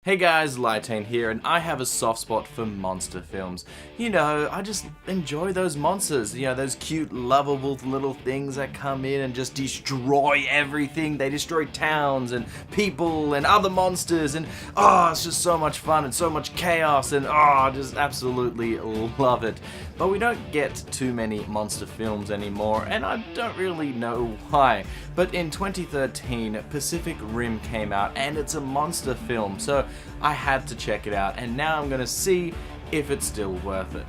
Hey guys, Lytane here, and I have a soft spot for monster films. You know, I just enjoy those monsters, those cute, lovable little things that come in and just destroy everything. They destroy towns and people and other monsters, and it's just so much fun and so much chaos, and I just absolutely love it. But we don't get too many monster films anymore, and I don't really know why. But in 2013, Pacific Rim came out, and it's a monster film, so I had to check it out, and now I'm gonna see if it's still worth it.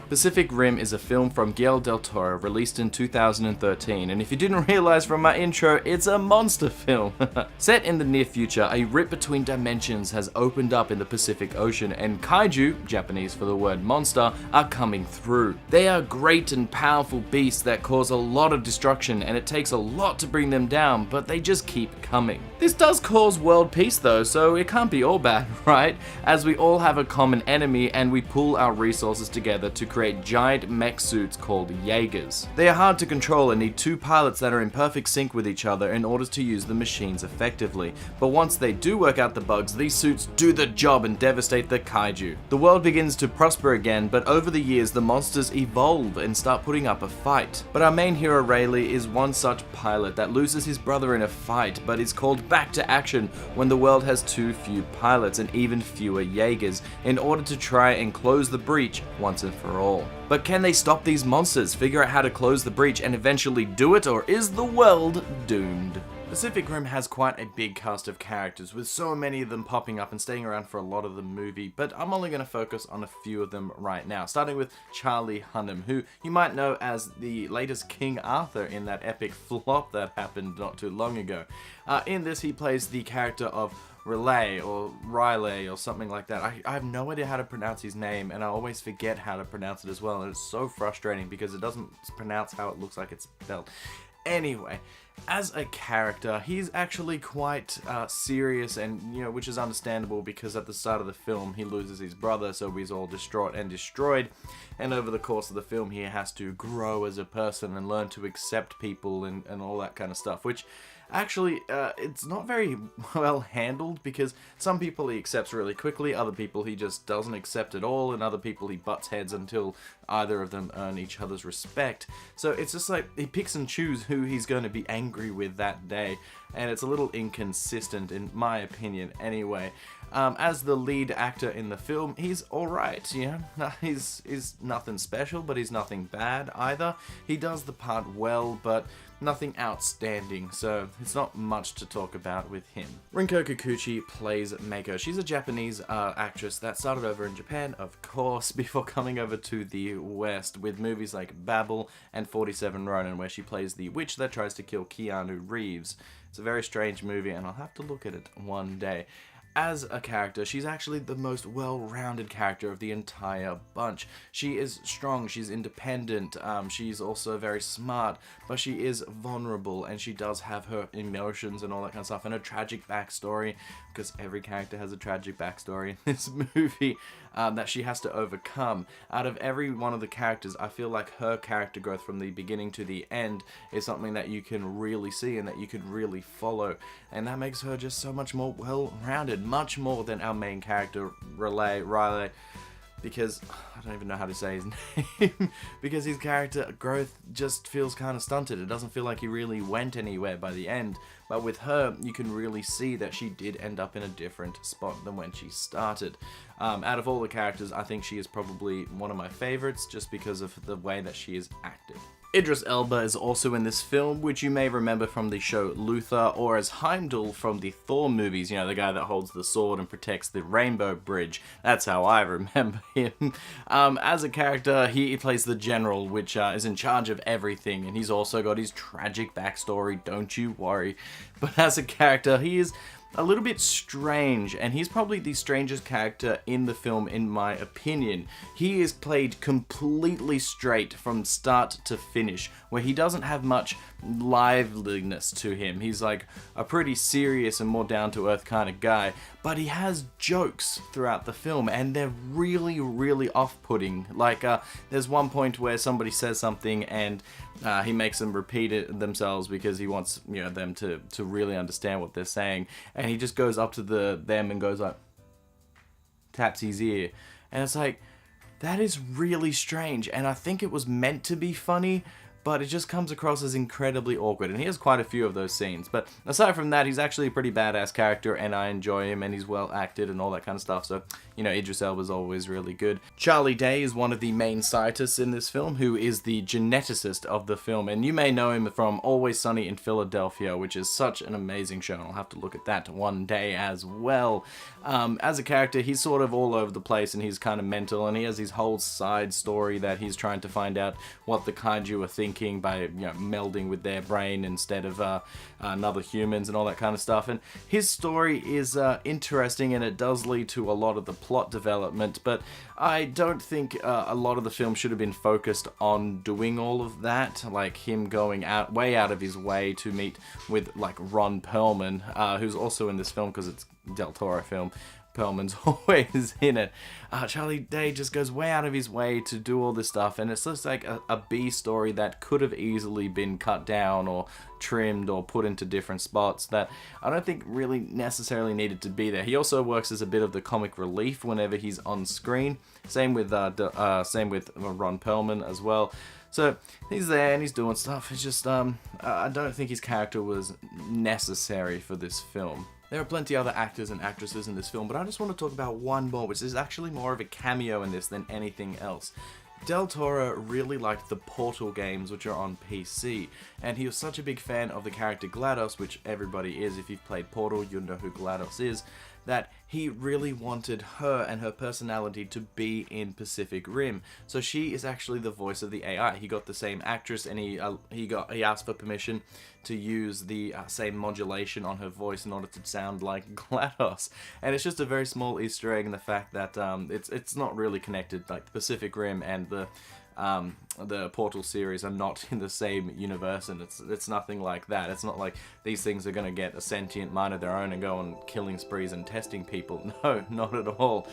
Pacific Rim is a film from Guillermo Del Toro released in 2013, and if you didn't realize from my intro, it's a monster film. Set in the near future, a rip between dimensions has opened up in the Pacific Ocean, and Kaiju, Japanese for the word monster, are coming through. They are great and powerful beasts that cause a lot of destruction, and it takes a lot to bring them down, but they just keep coming. This does cause world peace though, so it can't be all bad, right? As we all have a common enemy, and we pool our resources together to create giant mech suits called Jagers. They are hard to control and need two pilots that are in perfect sync with each other in order to use the machines effectively. But once they do work out the bugs, these suits do the job and devastate the Kaiju. The world begins to prosper again, but over the years the monsters evolve and start putting up a fight. But our main hero Raleigh is one such pilot that loses his brother in a fight, but is called back to action when the world has too few pilots and even fewer Jagers in order to try and close the breach once and for all. But can they stop these monsters, figure out how to close the breach, and eventually do it, or is the world doomed? Pacific Rim has quite a big cast of characters, with so many of them popping up and staying around for a lot of the movie, but I'm only going to focus on a few of them right now, starting with Charlie Hunnam, who you might know as the latest King Arthur in that epic flop that happened not too long ago. In this, he plays the character of Raleigh or something like that. I have no idea how to pronounce his name, and I always forget how to pronounce it as well, and it's so frustrating because it doesn't pronounce how it looks like it's spelled. Anyway, as a character, he's actually quite serious, and which is understandable because at the start of the film he loses his brother, so he's all distraught and destroyed, and over the course of the film he has to grow as a person and learn to accept people and all that kind of stuff, which actually, it's not very well handled because some people he accepts really quickly, other people he just doesn't accept at all, and other people he butts heads until either of them earn each other's respect. So it's just like he picks and chooses who he's going to be angry with that day, and it's a little inconsistent in my opinion anyway. As the lead actor in the film, he's alright, he's nothing special, but he's nothing bad either. He does the part well, but nothing outstanding, so it's not much to talk about with him. Rinko Kikuchi plays Mako. She's a Japanese actress that started over in Japan, of course, before coming over to the West with movies like Babel and 47 Ronin, where she plays the witch that tries to kill Keanu Reeves. It's a very strange movie, and I'll have to look at it one day. As a character, she's actually the most well-rounded character of the entire bunch. She is strong, she's independent, she's also very smart, but she is vulnerable, and she does have her emotions and all that kind of stuff, and a tragic backstory, because every character has a tragic backstory in this movie that she has to overcome. Out of every one of the characters, I feel like her character growth from the beginning to the end is something that you can really see and that you could really follow, and that makes her just so much more well-rounded, much more than our main character, Raleigh, because I don't even know how to say his name, because his character growth just feels kind of stunted. It doesn't feel like he really went anywhere by the end, but with her, you can really see that she did end up in a different spot than when she started. Out of all the characters, I think she is probably one of my favorites, just because of the way that she is acted. Idris Elba is also in this film, which you may remember from the show Luther, or as Heimdall from the Thor movies, the guy that holds the sword and protects the Rainbow Bridge. That's how I remember him. As a character, he plays the general, which is in charge of everything, and he's also got his tragic backstory, don't you worry. But as a character, he is a little bit strange, and he's probably the strangest character in the film in my opinion. He is played completely straight from start to finish, where he doesn't have much liveliness to him. He's like a pretty serious and more down-to-earth kind of guy, but he has jokes throughout the film, and they're really, really off-putting. Like, there's one point where somebody says something, and he makes them repeat it themselves because he wants, you know, them to really understand what they're saying, and he just goes up to them and goes like, taps his ear, and it's like, that is really strange, and I think it was meant to be funny, but it just comes across as incredibly awkward, and he has quite a few of those scenes. But aside from that, he's actually a pretty badass character, and I enjoy him, and he's well acted and all that kind of stuff, so, you know, Idris Elba's always really good. Charlie Day is one of the main scientists in this film, who is the geneticist of the film, and you may know him from Always Sunny in Philadelphia, which is such an amazing show, and I'll have to look at that one day as well. As a character, he's sort of all over the place, and he's kind of mental, and he has his whole side story that he's trying to find out what the kaiju are thinking by, you know, melding with their brain instead of other humans and all that kind of stuff. And his story is interesting, and it does lead to a lot of the plot development, but I don't think a lot of the film should have been focused on doing all of that, like him going way out of his way to meet with like Ron Perlman, who's also in this film because it's Del Toro film. Perlman's always in it. Charlie Day just goes way out of his way to do all this stuff, and it's just like a B story that could have easily been cut down or trimmed or put into different spots that I don't think really necessarily needed to be there. He also works as a bit of the comic relief whenever he's on screen. Same with Ron Perlman as well. So he's there and he's doing stuff. It's just I don't think his character was necessary for this film. There are plenty other actors and actresses in this film, but I just want to talk about one more, which is actually more of a cameo in this than anything else. Del Toro really liked the Portal games, which are on PC, and he was such a big fan of the character GLaDOS, which everybody is. If you've played Portal, you'll know who GLaDOS is, that he really wanted her and her personality to be in Pacific Rim. So she is actually the voice of the AI. He got the same actress, and he asked for permission to use the same modulation on her voice in order to sound like GLaDOS. And it's just a very small Easter egg in the fact that it's not really connected. Like the Pacific Rim and the Portal series are not in the same universe, and it's nothing like that. It's not like these things are gonna get a sentient mind of their own and go on killing sprees and testing people. No, not at all.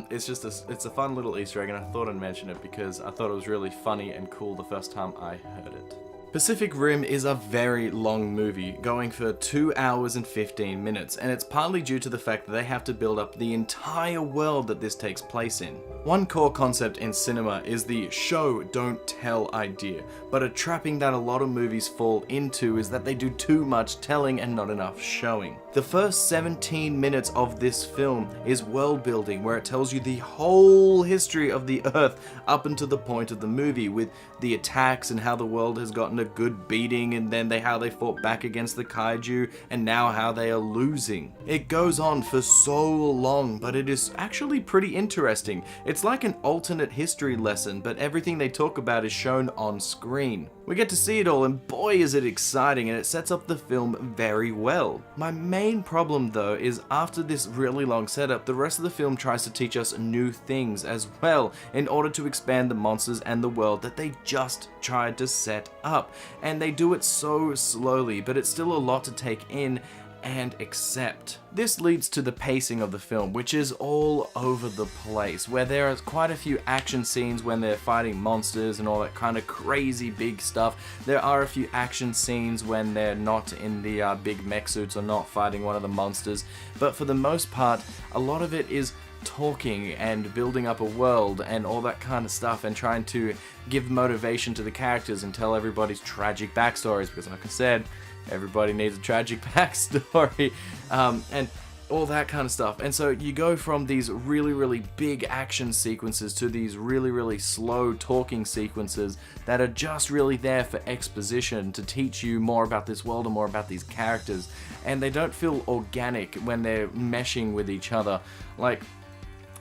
It's just it's a fun little Easter egg, and I thought I'd mention it because I thought it was really funny and cool the first time I heard it. Pacific Rim is a very long movie, going for 2 hours and 15 minutes, and it's partly due to the fact that they have to build up the entire world that this takes place in. One core concept in cinema is the show, don't tell idea, but a trapping that a lot of movies fall into is that they do too much telling and not enough showing. The first 17 minutes of this film is world building, where it tells you the whole history of the Earth up until the point of the movie, with the attacks and how the world has gotten a good beating, and then how they fought back against the kaiju, and now how they are losing. It goes on for so long, but it is actually pretty interesting. It's like an alternate history lesson, but everything they talk about is shown on screen. We get to see it all, and boy is it exciting, and it sets up the film very well. My main problem though is after this really long setup, the rest of the film tries to teach us new things as well in order to expand the monsters and the world that they just tried to set up. And they do it so slowly, but it's still a lot to take in and accept. This leads to the pacing of the film, which is all over the place, where there are quite a few action scenes when they're fighting monsters and all that kind of crazy big stuff. There are a few action scenes when they're not in the big mech suits or not fighting one of the monsters, but for the most part, a lot of it is talking and building up a world and all that kind of stuff, and trying to give motivation to the characters and tell everybody's tragic backstories, because like I said, everybody needs a tragic backstory, and all that kind of stuff. And so you go from these really, really big action sequences to these really, really slow talking sequences that are just really there for exposition, to teach you more about this world and more about these characters. And they don't feel organic when they're meshing with each other. Like,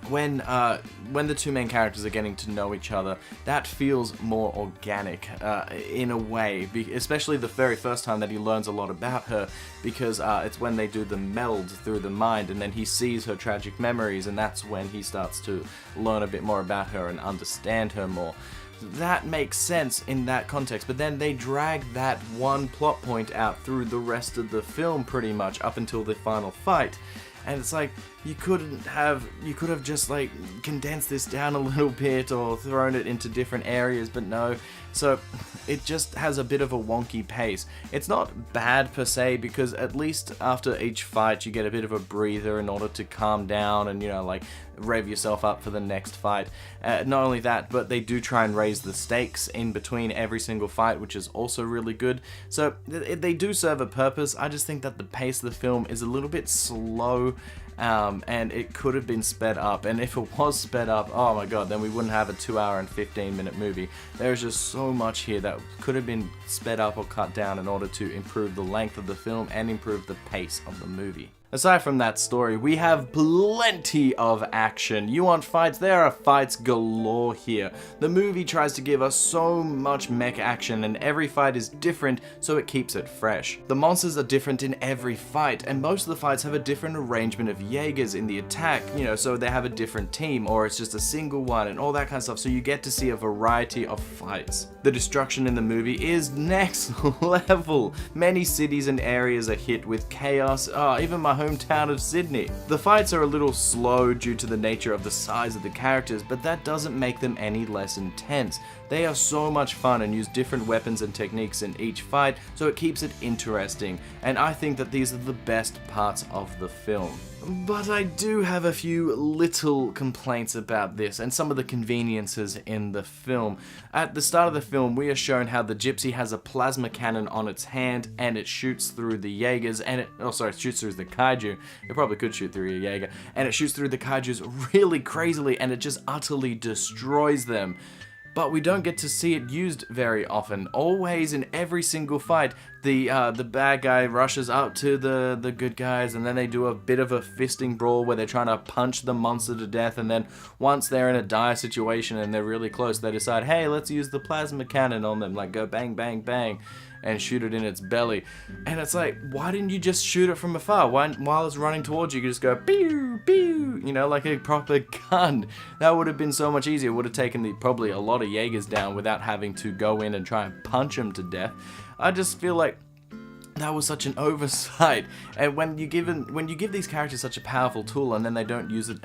when the two main characters are getting to know each other, that feels more organic in a way, especially the very first time that he learns a lot about her, because it's when they do the meld through the mind, and then he sees her tragic memories, and that's when he starts to learn a bit more about her and understand her more. That makes sense in that context, but then they drag that one plot point out through the rest of the film pretty much up until the final fight. And it's like, you could have just like condensed this down a little bit or thrown it into different areas, but no. So it just has a bit of a wonky pace. It's not bad per se, because at least after each fight you get a bit of a breather in order to calm down and, you know, like rev yourself up for the next fight. Not only that, but they do try and raise the stakes in between every single fight, which is also really good. So they do serve a purpose. I just think that the pace of the film is a little bit slow, and it could have been sped up. And if it was sped up, oh my god, then we wouldn't have a 2-hour and 15-minute movie. There's just so much here that could have been sped up or cut down in order to improve the length of the film and improve the pace of the movie. Aside from that story, we have plenty of action. You want fights? There are fights galore here. The movie tries to give us so much mech action, and every fight is different, so it keeps it fresh. The monsters are different in every fight, and most of the fights have a different arrangement of Jagers in the attack, you know, so they have a different team, or it's just a single one, and all that kind of stuff, so you get to see a variety of fights. The destruction in the movie is next level. Many cities and areas are hit with chaos. Even my hometown of Sydney. The fights are a little slow due to the nature of the size of the characters, but that doesn't make them any less intense. They are so much fun and use different weapons and techniques in each fight, so it keeps it interesting, and I think that these are the best parts of the film. But I do have a few little complaints about this and some of the conveniences in the film. At the start of the film, we are shown how the gypsy has a plasma cannon on its hand and it shoots through the Jagers and it shoots through the Kaiju. It probably could shoot through a Jager. And it shoots through the Kaijus really crazily and it just utterly destroys them. But we don't get to see it used very often. Always in every single fight, the bad guy rushes up to the good guys, and then they do a bit of a fisting brawl where they're trying to punch the monster to death, and then once they're in a dire situation and they're really close, they decide, hey, let's use the plasma cannon on them, like go bang, bang, bang, and shoot it in its belly. And it's like, why didn't you just shoot it from afar? While it's running towards you, you just go pew, pew, you know, like a proper gun. That would have been so much easier. It would have taken probably a lot of Jagers down without having to go in and try and punch them to death. I just feel like that was such an oversight, and when you give these characters such a powerful tool and then they don't use it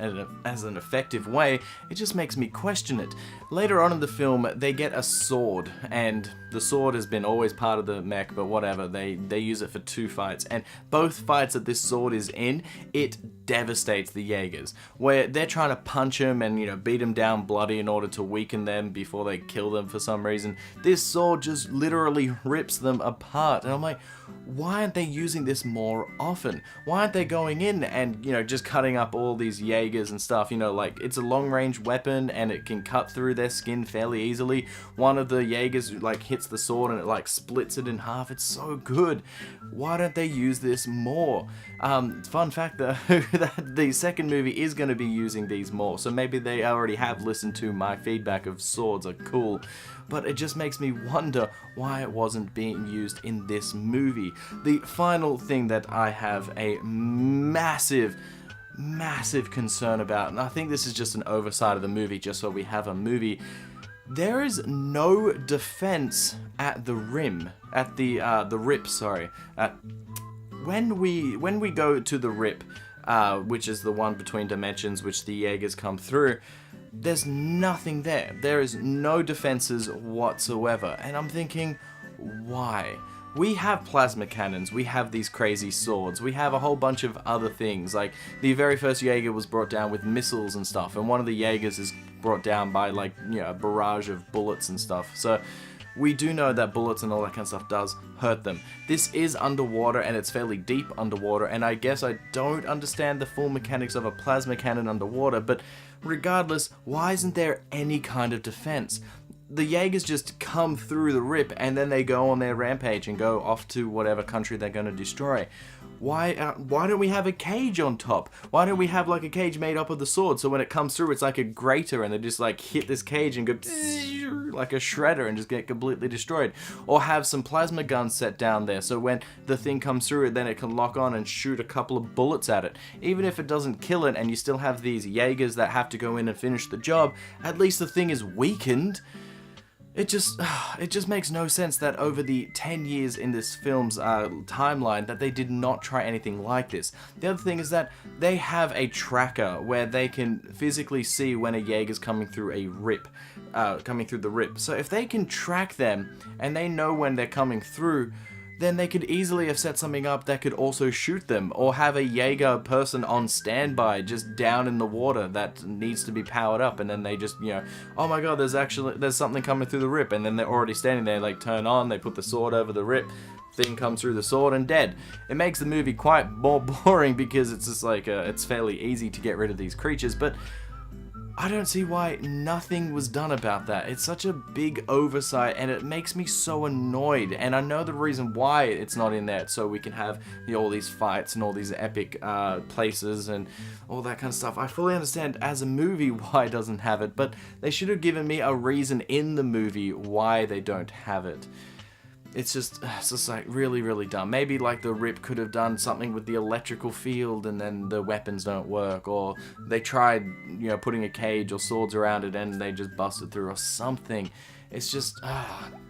as an effective way, it just makes me question it. Later on in the film, they get a sword, and the sword has been always part of the mech, but whatever, they use it for 2 fights, and both fights that this sword is in, it devastates the Jagers, where they're trying to punch him and, you know, beat him down bloody in order to weaken them before they kill them for some reason. This sword just literally rips them apart, and I'm like, why aren't they using this more often? Why aren't they going in and, you know, just cutting up all these Jagers and stuff? You know, like, it's a long-range weapon and it can cut through their skin fairly easily. One of the Jagers, like, hits the sword and it, like, splits it in half. It's so good. Why don't they use this more? Fun fact, though, that the second movie is going to be using these more, so maybe they already have listened to my feedback of swords are cool. But it just makes me wonder why it wasn't being used in this movie. The final thing that I have a massive concern about, and I think this is just an oversight of the movie, just so we have a movie. There is no defense at the rim, at the rip, sorry. When we go to the rip, which is the one between dimensions which the Jagers come through, there's nothing there. There is no defenses whatsoever. And I'm thinking, why? We have plasma cannons, we have these crazy swords, we have a whole bunch of other things, like the very first Jager was brought down with missiles and stuff, and one of the Jagers is brought down by, like, you know, a barrage of bullets and stuff. So we do know that bullets and all that kind of stuff does hurt them. This is underwater and it's fairly deep underwater, and I guess I don't understand the full mechanics of a plasma cannon underwater, but regardless, why isn't there any kind of defense? The Jagers just come through the rip and then they go on their rampage and go off to whatever country they're going to destroy. why don't we have a cage on top? Why don't we have like a cage made up of the sword, so when it comes through it's like a grater and they just like hit this cage and go like a shredder and just get completely destroyed? Or have some plasma guns set down there so when the thing comes through then it can lock on and shoot a couple of bullets at it. Even if it doesn't kill it and you still have these Jagers that have to go in and finish the job, at least the thing is weakened. It just makes no sense that over the 10 years in this film's timeline that they did not try anything like this. The other thing is that they have a tracker where they can physically see when a Jaeger's coming through a rip, coming through the rip. So if they can track them and they know when they're coming through, then they could easily have set something up that could also shoot them, or have a Jaeger person on standby just down in the water that needs to be powered up, and then they just, you know, oh my god, there's something coming through the rip, and then they're already standing there, like turn on, they put the sword over the rip, thing comes through the sword and dead. It makes the movie quite more boring because it's just like, it's fairly easy to get rid of these creatures, but I don't see why nothing was done about that. It's such a big oversight and it makes me so annoyed. And I know the reason why it's not in there, so we can have, you know, all these fights and all these epic places and all that kind of stuff. I fully understand as a movie why it doesn't have it, but they should have given me a reason in the movie why they don't have it. It's just like really, really dumb. Maybe like the rip could have done something with the electrical field and then the weapons don't work, or they tried, you know, putting a cage or swords around it and they just busted through or something. It's just,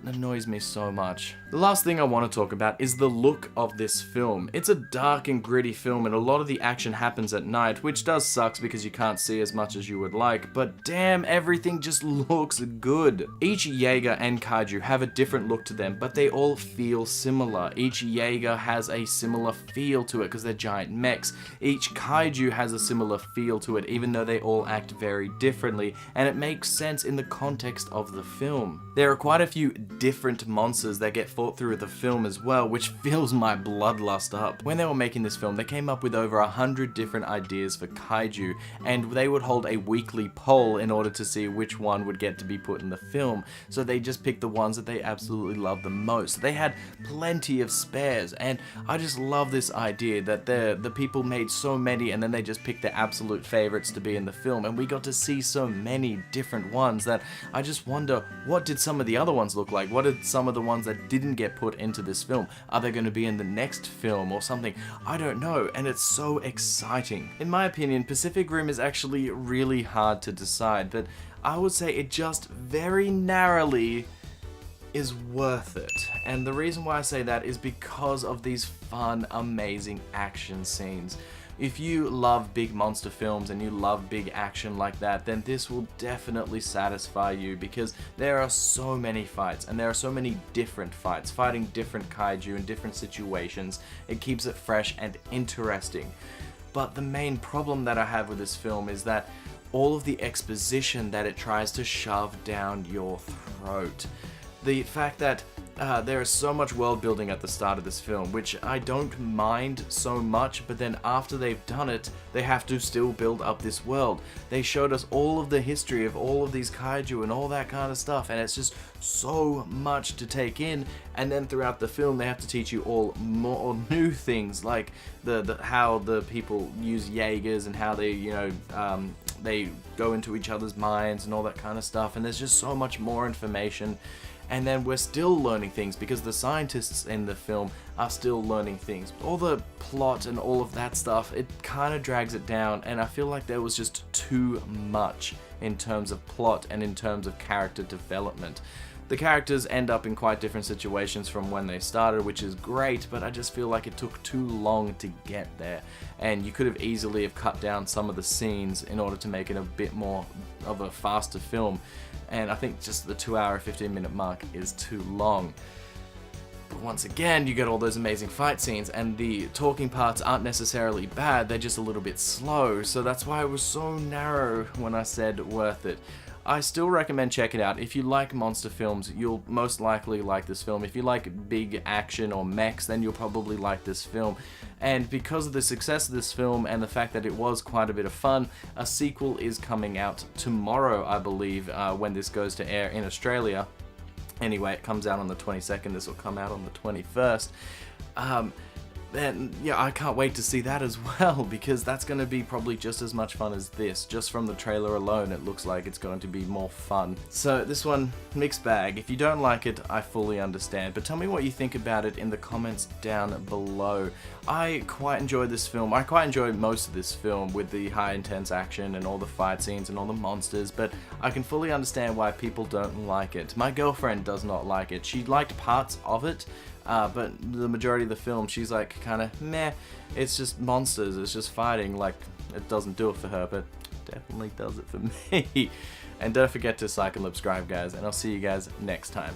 annoys me so much. The last thing I want to talk about is the look of this film. It's a dark and gritty film and a lot of the action happens at night, which does suck because you can't see as much as you would like, but damn, everything just looks good. Each Jaeger and Kaiju have a different look to them, but they all feel similar. Each Jaeger has a similar feel to it because they're giant mechs. Each Kaiju has a similar feel to it, even though they all act very differently, and it makes sense in the context of the film. There are quite a few different monsters that get fought through the film as well, which fills my bloodlust up. When they were making this film, they came up with over 100 different ideas for Kaiju, and they would hold a weekly poll in order to see which one would get to be put in the film. So they just picked the ones that they absolutely loved the most. They had plenty of spares, and I just love this idea that the people made so many and then they just picked their absolute favorites to be in the film, and we got to see so many different ones that I just wonder, what did some of the other ones look like? What did some of the ones that didn't get put into this film? Are they going to be in the next film or something? I don't know, and it's so exciting. In my opinion, Pacific Rim is actually really hard to decide, but I would say it just very narrowly is worth it. And the reason why I say that is because of these fun, amazing action scenes. If you love big monster films and you love big action like that, then this will definitely satisfy you because there are so many fights and there are so many different fights, fighting different kaiju in different situations. It keeps it fresh and interesting. But the main problem that I have with this film is that all of the exposition that it tries to shove down your throat. The fact that there is so much world building at the start of this film, which I don't mind so much, but then after they've done it, they have to still build up this world. They showed us all of the history of all of these kaiju and all that kind of stuff, and it's just so much to take in, and then throughout the film they have to teach you all more new things, like how the people use Jagers and how they, you know, they go into each other's minds and all that kind of stuff, and there's just so much more information. And then we're still learning things because the scientists in the film are still learning things. All the plot and all of that stuff, it kind of drags it down, and I feel like there was just too much in terms of plot and in terms of character development. The characters end up in quite different situations from when they started, which is great, but I just feel like it took too long to get there, and you could have easily have cut down some of the scenes in order to make it a bit more of a faster film. And I think just the 2 hour 15 minute mark is too long. But once again, you get all those amazing fight scenes, and the talking parts aren't necessarily bad, they're just a little bit slow, so that's why it was so narrow when I said worth it. I still recommend checking it out. If you like monster films, you'll most likely like this film. If you like big action or mechs, then you'll probably like this film. And because of the success of this film and the fact that it was quite a bit of fun, a sequel is coming out tomorrow, I believe, when this goes to air in Australia. Anyway, it comes out on the 22nd, this will come out on the 21st. And yeah, I can't wait to see that as well, because that's going to be probably just as much fun as this. Just from the trailer alone, it looks like it's going to be more fun. So this one, mixed bag. If you don't like it, I fully understand, but tell me what you think about it in the comments down below. I quite enjoyed this film. I quite enjoyed most of this film with the high intense action and all the fight scenes and all the monsters, but I can fully understand why people don't like it. My girlfriend does not like it. She liked parts of it, but the majority of the film, she's like kind of meh. It's just monsters, it's just fighting, like it doesn't do it for her, but definitely does it for me. And don't forget to like and subscribe, guys, and I'll see you guys next time.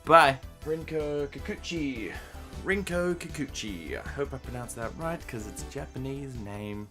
Bye! Rinko Kikuchi. Rinko Kikuchi. I hope I pronounced that right, because it's a Japanese name.